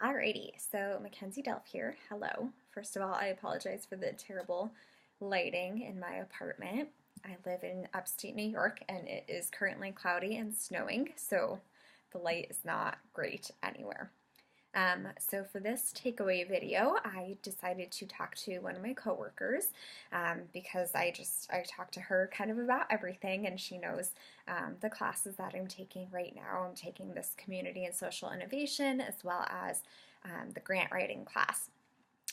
Alrighty, so Mackenzie Delph here. Hello. First of all, I apologize for the terrible lighting in my apartment. I live in upstate New York and it is currently cloudy and snowing, so the light is not great anywhere. So for this takeaway video, I decided to talk to one of my coworkers because I talked to her kind of about everything, and she knows the classes that I'm taking right now. I'm taking this community and social innovation as well as the grant writing class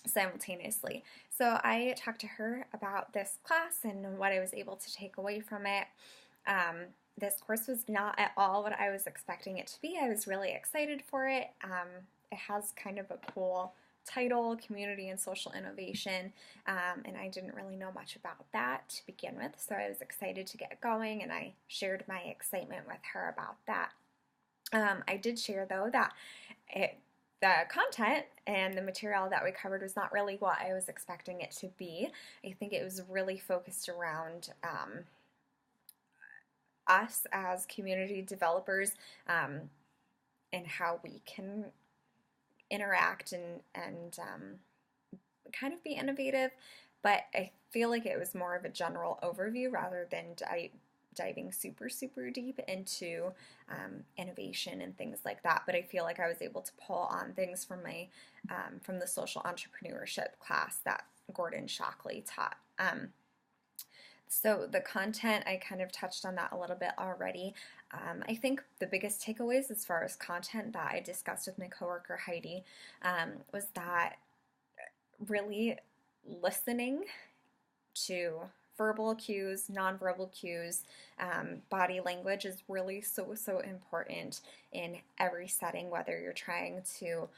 simultaneously. So I talked to her about this class and what I was able to take away from it. This course was not at all what I was expecting it to be. I was really excited for it. It has kind of a cool title, Community and Social Innovation, and I didn't really know much about that to begin with, so I was excited to get going, and I shared my excitement with her about that. I did share, though, that the content and the material that we covered was not really what I was expecting it to be. I think it was really focused around us as community developers and how we can interact and kind of be innovative, but I feel like it was more of a general overview rather than diving super deep into innovation and things like that. But I feel like I was able to pull on things from my from the social entrepreneurship class that Gordon Shockley taught. So the content, I kind of touched on that a little bit already. I think the biggest takeaways as far as content that I discussed with my coworker Heidi was that really listening to verbal cues, nonverbal cues, body language is really so important in every setting, whether you're trying to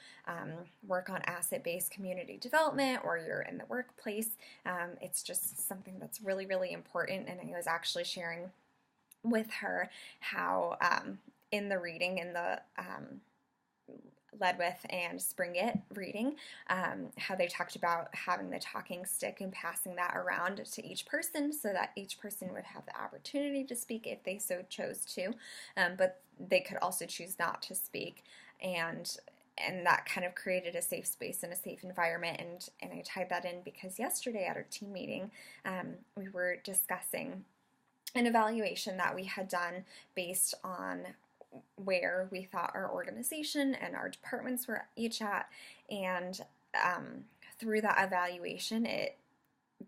work on asset-based community development or you're in the workplace. It's just something that's really important, and I was actually sharing with her how in the reading, in the Led With and Spring It reading, how they talked about having the talking stick and passing that around to each person so that each person would have the opportunity to speak if they so chose to, but they could also choose not to speak, and that kind of created a safe space and a safe environment, and I tied that in because yesterday at our team meeting we were discussing an evaluation that we had done based on where we thought our organization and our departments were each at, and through that evaluation,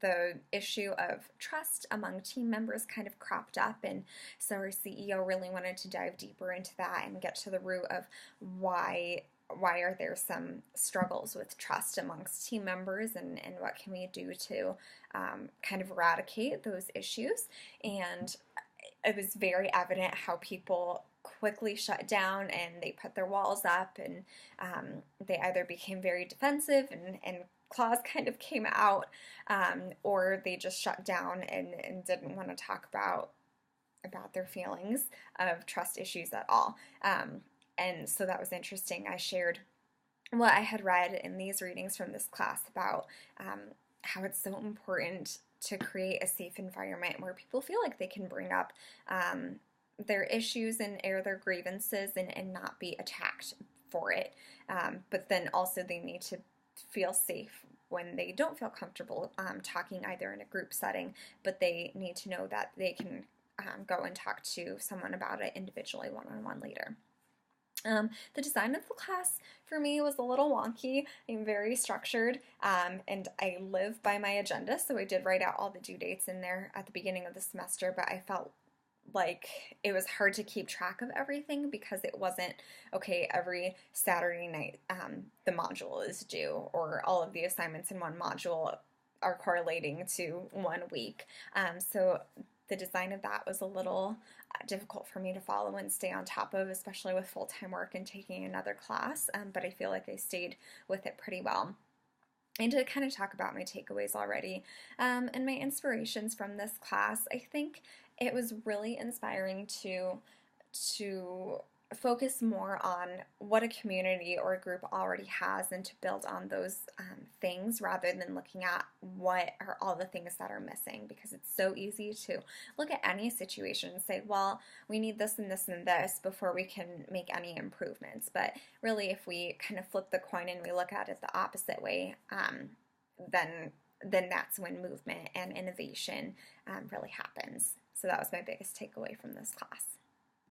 the issue of trust among team members kind of cropped up, and so our CEO really wanted to dive deeper into that and get to the root of why are there some struggles with trust amongst team members, and what can we do to kind of eradicate those issues. And it was very evident how people quickly shut down and they put their walls up, and they either became very defensive and claws kind of came out, or they just shut down and didn't want to talk about their feelings of trust issues at all. And so that was interesting. I shared what I had read in these readings from this class about how it's so important to create a safe environment where people feel like they can bring up their issues and air their grievances and not be attacked for it. But then also they need to feel safe when they don't feel comfortable talking either in a group setting, but they need to know that they can go and talk to someone about it individually one-on-one later. The design of the class for me was a little wonky. I'm very structured, and I live by my agenda, so I did write out all the due dates in there at the beginning of the semester, but I felt like it was hard to keep track of everything because it wasn't, okay, every Saturday night the module is due, or all of the assignments in one module are correlating to 1 week. So the design of that was a little difficult for me to follow and stay on top of, especially with full-time work and taking another class, but I feel like I stayed with it pretty well. And to kind of talk about my takeaways already and my inspirations from this class, I think it was really inspiring to focus more on what a community or a group already has and to build on those things rather than looking at what are all the things that are missing, because it's so easy to look at any situation and say, well, we need this and this and this before we can make any improvements. But really, if we kind of flip the coin and we look at it the opposite way, then that's when movement and innovation really happens. So that was my biggest takeaway from this class.